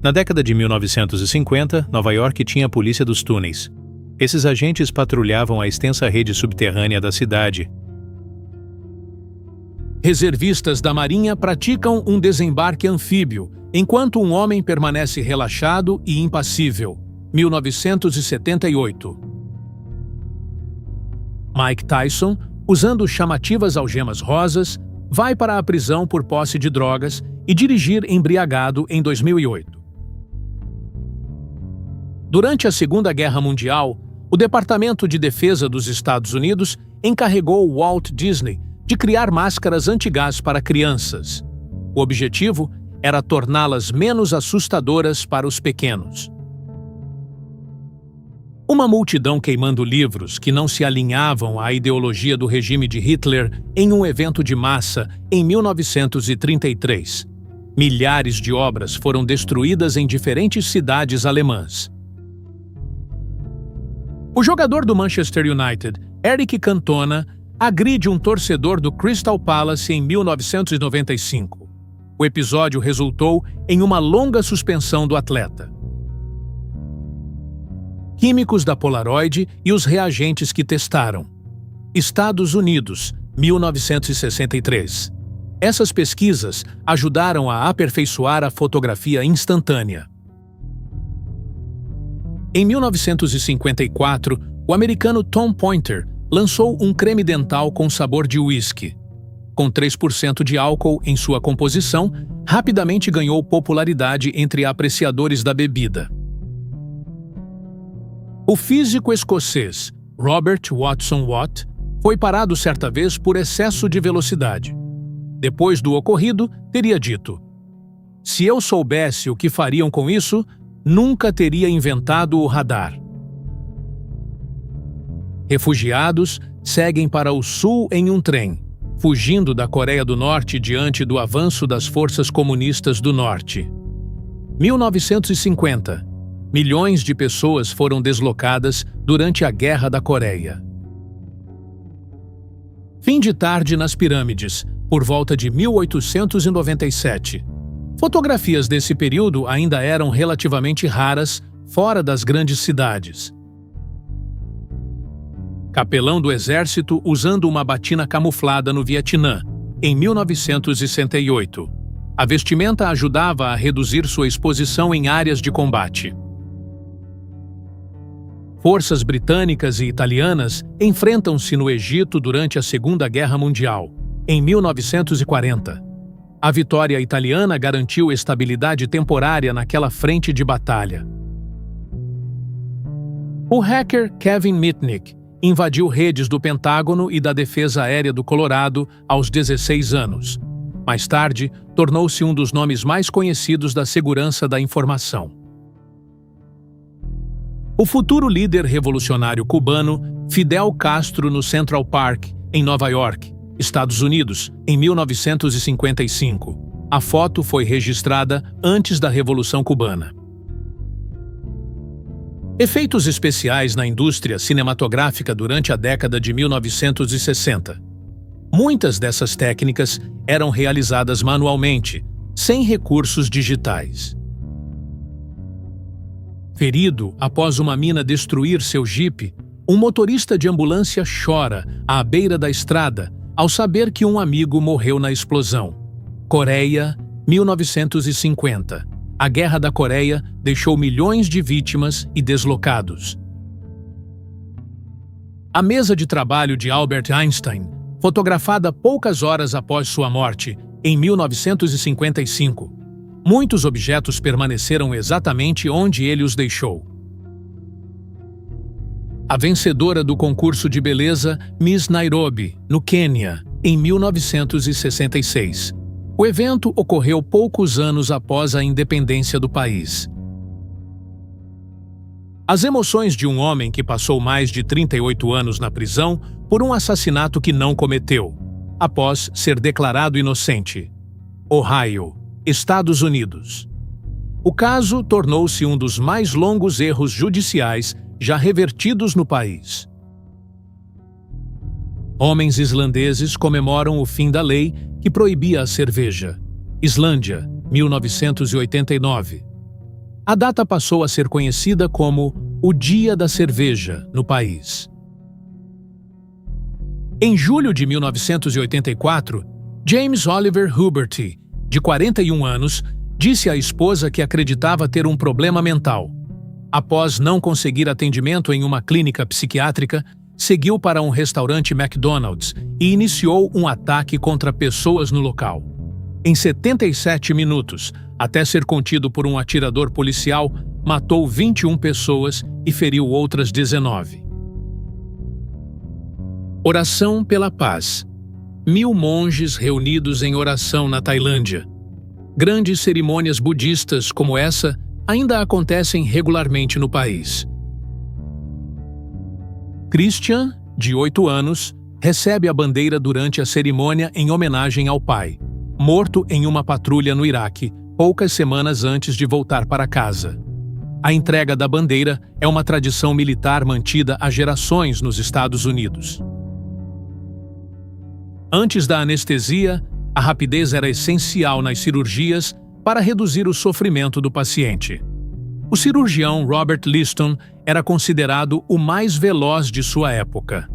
Na década de 1950, Nova York tinha a polícia dos túneis. Esses agentes patrulhavam a extensa rede subterrânea da cidade. Reservistas da Marinha praticam um desembarque anfíbio, enquanto um homem permanece relaxado e impassível. 1978. Mike Tyson, usando chamativas algemas rosas, vai para a prisão por posse de drogas e dirigir embriagado em 2008. Durante a Segunda Guerra Mundial, o Departamento de Defesa dos Estados Unidos encarregou Walt Disney de criar máscaras antigás para crianças. O objetivo era torná-las menos assustadoras para os pequenos. Uma multidão queimando livros que não se alinhavam à ideologia do regime de Hitler em um evento de massa em 1933. Milhares de obras foram destruídas em diferentes cidades alemãs. O jogador do Manchester United, Eric Cantona, agride um torcedor do Crystal Palace em 1995. O episódio resultou em uma longa suspensão do atleta. Químicos da Polaroid e os reagentes que testaram. Estados Unidos, 1963. Essas pesquisas ajudaram a aperfeiçoar a fotografia instantânea. Em 1954, o americano Tom Pointer lançou um creme dental com sabor de uísque. Com 3% de álcool em sua composição, rapidamente ganhou popularidade entre apreciadores da bebida. O físico escocês Robert Watson Watt foi parado certa vez por excesso de velocidade. Depois do ocorrido, teria dito: "Se eu soubesse o que fariam com isso, nunca teria inventado o radar." Refugiados seguem para o sul em um trem, fugindo da Coreia do Norte diante do avanço das forças comunistas do Norte. 1950. Milhões de pessoas foram deslocadas durante a Guerra da Coreia. Fim de tarde nas pirâmides, por volta de 1897. Fotografias desse período ainda eram relativamente raras fora das grandes cidades. Capelão do Exército usando uma batina camuflada no Vietnã, em 1968. A vestimenta ajudava a reduzir sua exposição em áreas de combate. Forças britânicas e italianas enfrentam-se no Egito durante a Segunda Guerra Mundial, em 1940. A vitória italiana garantiu estabilidade temporária naquela frente de batalha. O hacker Kevin Mitnick invadiu redes do Pentágono e da Defesa Aérea do Colorado aos 16 anos. Mais tarde, tornou-se um dos nomes mais conhecidos da segurança da informação. O futuro líder revolucionário cubano Fidel Castro no Central Park, em Nova York, Estados Unidos, em 1955. A foto foi registrada antes da Revolução Cubana. Efeitos especiais na indústria cinematográfica durante a década de 1960. Muitas dessas técnicas eram realizadas manualmente, sem recursos digitais. Ferido após uma mina destruir seu jipe, um motorista de ambulância chora à beira da estrada ao saber que um amigo morreu na explosão. Coreia, 1950. A Guerra da Coreia deixou milhões de vítimas e deslocados. A mesa de trabalho de Albert Einstein, fotografada poucas horas após sua morte, em 1955. Muitos objetos permaneceram exatamente onde ele os deixou. A vencedora do concurso de beleza Miss Nairobi, no Quênia, em 1966. O evento ocorreu poucos anos após a independência do país. As emoções de um homem que passou mais de 38 anos na prisão por um assassinato que não cometeu, após ser declarado inocente. Ohio, Estados Unidos. O caso tornou-se um dos mais longos erros judiciais já revertidos no país. Homens islandeses comemoram o fim da lei que proibia a cerveja. Islândia, 1989. A data passou a ser conhecida como o Dia da Cerveja no país. Em julho de 1984, James Oliver Huberty, de 41 anos, disse à esposa que acreditava ter um problema mental. Após não conseguir atendimento em uma clínica psiquiátrica, seguiu para um restaurante McDonald's e iniciou um ataque contra pessoas no local. Em 77 minutos, até ser contido por um atirador policial, matou 21 pessoas e feriu outras 19. Oração pela paz. 1000 monges reunidos em oração na Tailândia. Grandes cerimônias budistas como essa ainda acontecem regularmente no país. Christian, de 8 anos, recebe a bandeira durante a cerimônia em homenagem ao pai, morto em uma patrulha no Iraque, poucas semanas antes de voltar para casa. A entrega da bandeira é uma tradição militar mantida há gerações nos Estados Unidos. Antes da anestesia, a rapidez era essencial nas cirurgias para reduzir o sofrimento do paciente. O cirurgião Robert Liston era considerado o mais veloz de sua época.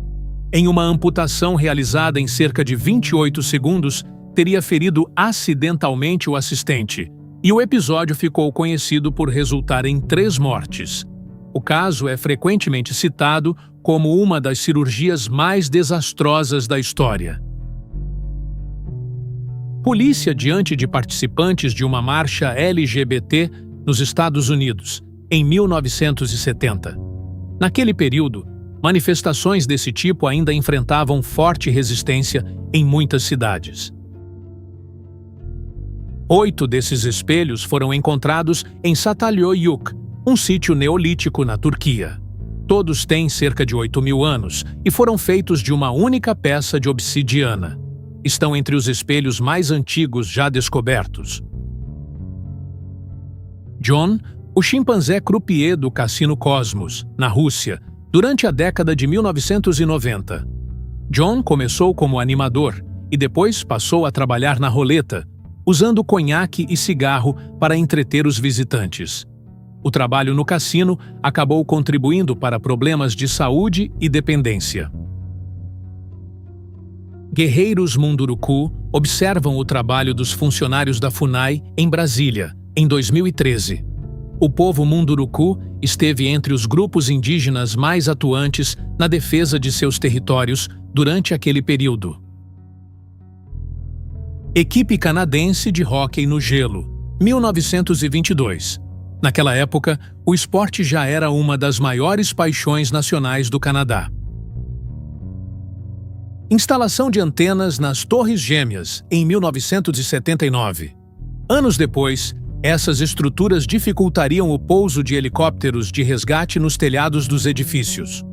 Em uma amputação realizada em cerca de 28 segundos, teria ferido acidentalmente o assistente, e o episódio ficou conhecido por resultar em 3 mortes. O caso é frequentemente citado como uma das cirurgias mais desastrosas da história. Polícia diante de participantes de uma marcha LGBT nos Estados Unidos, em 1970. Naquele período, manifestações desse tipo ainda enfrentavam forte resistência em muitas cidades. 8 desses espelhos foram encontrados em Çatalhöyük, um sítio neolítico na Turquia. Todos têm cerca de 8.000 anos e foram feitos de uma única peça de obsidiana. Estão entre os espelhos mais antigos já descobertos. John, o chimpanzé croupier do Cassino Cosmos, na Rússia, durante a década de 1990. John começou como animador e depois passou a trabalhar na roleta, usando conhaque e cigarro para entreter os visitantes. O trabalho no cassino acabou contribuindo para problemas de saúde e dependência. Guerreiros Munduruku observam o trabalho dos funcionários da FUNAI em Brasília, em 2013. O povo Munduruku esteve entre os grupos indígenas mais atuantes na defesa de seus territórios durante aquele período. Equipe canadense de hóquei no gelo, 1922. Naquela época, o esporte já era uma das maiores paixões nacionais do Canadá. Instalação de antenas nas Torres Gêmeas, em 1979. Anos depois, essas estruturas dificultariam o pouso de helicópteros de resgate nos telhados dos edifícios.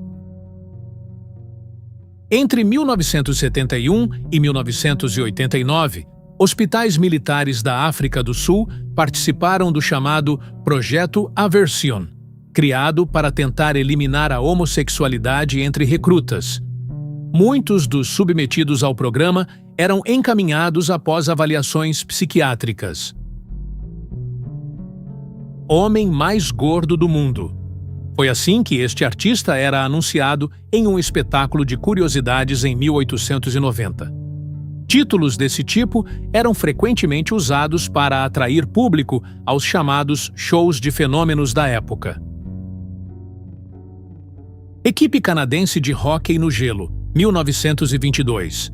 Entre 1971 e 1989, hospitais militares da África do Sul participaram do chamado Projeto Aversion, criado para tentar eliminar a homossexualidade entre recrutas. Muitos dos submetidos ao programa eram encaminhados após avaliações psiquiátricas. Homem mais gordo do mundo. Foi assim que este artista era anunciado em um espetáculo de curiosidades em 1890. Títulos desse tipo eram frequentemente usados para atrair público aos chamados shows de fenômenos da época. Equipe canadense de hóquei no gelo, 1922.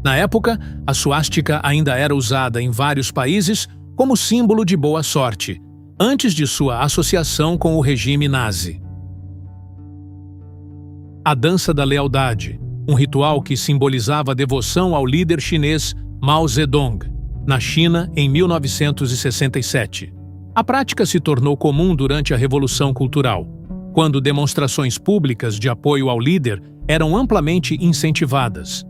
Na época, a suástica ainda era usada em vários países como símbolo de boa sorte, antes de sua associação com o regime nazi. A Dança da Lealdade, um ritual que simbolizava a devoção ao líder chinês Mao Zedong, na China em 1967. A prática se tornou comum durante a Revolução Cultural, quando demonstrações públicas de apoio ao líder eram amplamente incentivadas.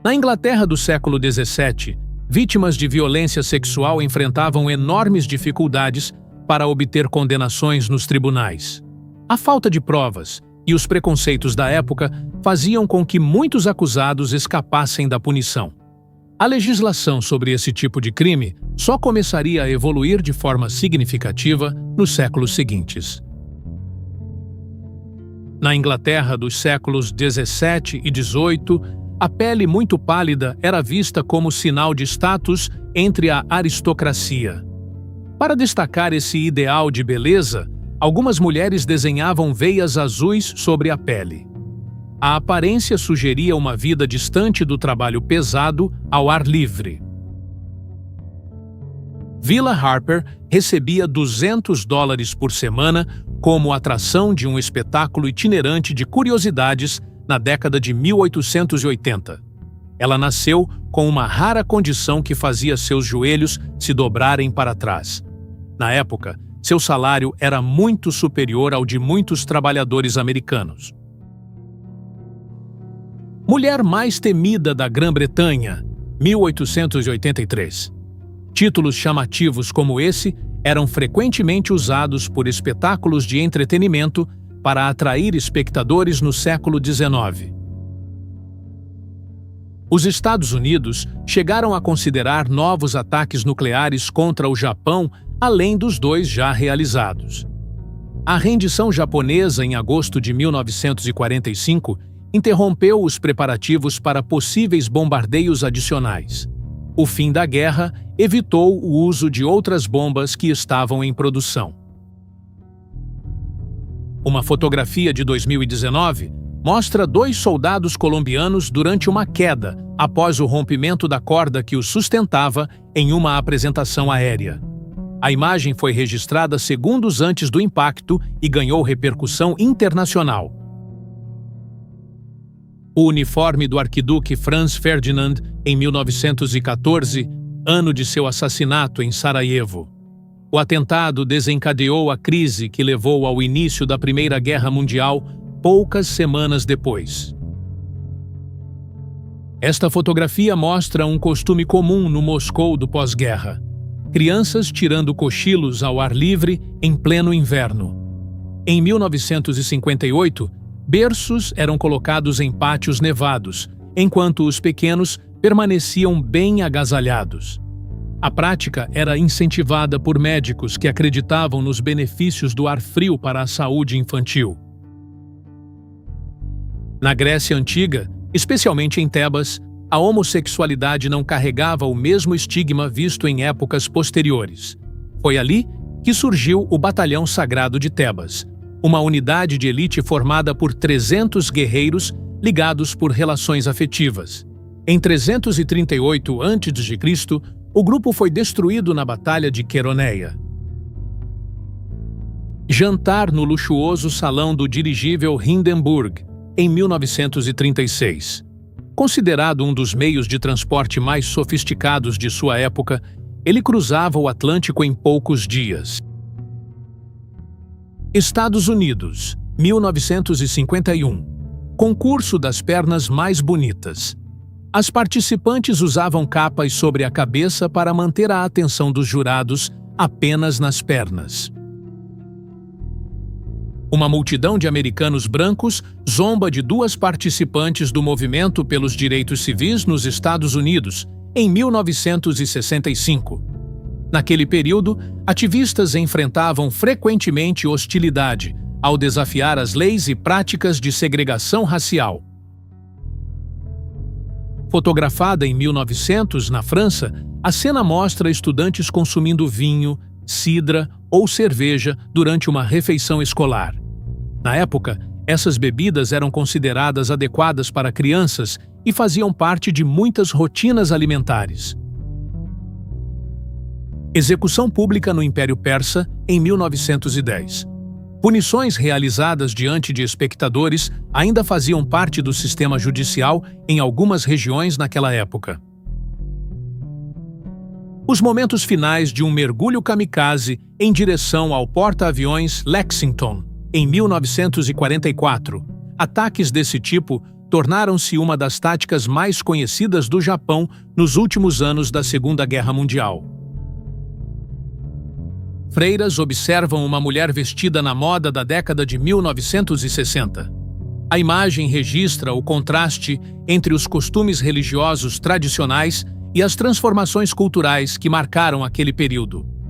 Na Inglaterra do século XVII, vítimas de violência sexual enfrentavam enormes dificuldades para obter condenações nos tribunais. A falta de provas e os preconceitos da época faziam com que muitos acusados escapassem da punição. A legislação sobre esse tipo de crime só começaria a evoluir de forma significativa nos séculos seguintes. Na Inglaterra dos séculos 17 e 18, a pele muito pálida era vista como sinal de status entre a aristocracia. Para destacar esse ideal de beleza, algumas mulheres desenhavam veias azuis sobre a pele. A aparência sugeria uma vida distante do trabalho pesado ao ar livre. Villa Harper recebia $200 por semana como atração de um espetáculo itinerante de curiosidades na década de 1880. Ela nasceu com uma rara condição que fazia seus joelhos se dobrarem para trás. Na época, seu salário era muito superior ao de muitos trabalhadores americanos. Mulher mais temida da Grã-Bretanha, 1883. Títulos chamativos como esse eram frequentemente usados por espetáculos de entretenimento para atrair espectadores no século XIX. Os Estados Unidos chegaram a considerar novos ataques nucleares contra o Japão, além dos dois já realizados. A rendição japonesa em agosto de 1945 interrompeu os preparativos para possíveis bombardeios adicionais. O fim da guerra evitou o uso de outras bombas que estavam em produção. Uma fotografia de 2019 mostra 2 soldados colombianos durante uma queda após o rompimento da corda que os sustentava em uma apresentação aérea. A imagem foi registrada segundos antes do impacto e ganhou repercussão internacional. O uniforme do arquiduque Franz Ferdinand, em 1914, ano de seu assassinato em Sarajevo. O atentado desencadeou a crise que levou ao início da Primeira Guerra Mundial poucas semanas depois. Esta fotografia mostra um costume comum no Moscou do pós-guerra: crianças tirando cochilos ao ar livre em pleno inverno. Em 1958, berços eram colocados em pátios nevados, enquanto os pequenos permaneciam bem agasalhados. A prática era incentivada por médicos que acreditavam nos benefícios do ar frio para a saúde infantil. Na Grécia Antiga, especialmente em Tebas, a homossexualidade não carregava o mesmo estigma visto em épocas posteriores. Foi ali que surgiu o Batalhão Sagrado de Tebas, uma unidade de elite formada por 300 guerreiros ligados por relações afetivas. Em 338 a.C., o grupo foi destruído na Batalha de Queroneia. Jantar no luxuoso salão do dirigível Hindenburg, em 1936. Considerado um dos meios de transporte mais sofisticados de sua época, ele cruzava o Atlântico em poucos dias. Estados Unidos, 1951. Concurso das pernas mais bonitas. As participantes usavam capas sobre a cabeça para manter a atenção dos jurados apenas nas pernas. Uma multidão de americanos brancos zomba de 2 participantes do movimento pelos direitos civis nos Estados Unidos, em 1965. Naquele período, ativistas enfrentavam frequentemente hostilidade ao desafiar as leis e práticas de segregação racial. Fotografada em 1900, na França, a cena mostra estudantes consumindo vinho, cidra ou cerveja durante uma refeição escolar. Na época, essas bebidas eram consideradas adequadas para crianças e faziam parte de muitas rotinas alimentares. Execução pública no Império Persa, em 1910. Punições realizadas diante de espectadores ainda faziam parte do sistema judicial em algumas regiões naquela época. Os momentos finais de um mergulho kamikaze em direção ao porta-aviões Lexington, em 1944. Ataques desse tipo tornaram-se uma das táticas mais conhecidas do Japão nos últimos anos da Segunda Guerra Mundial. Freiras observam uma mulher vestida na moda da década de 1960. A imagem registra o contraste entre os costumes religiosos tradicionais e as transformações culturais que marcaram aquele período.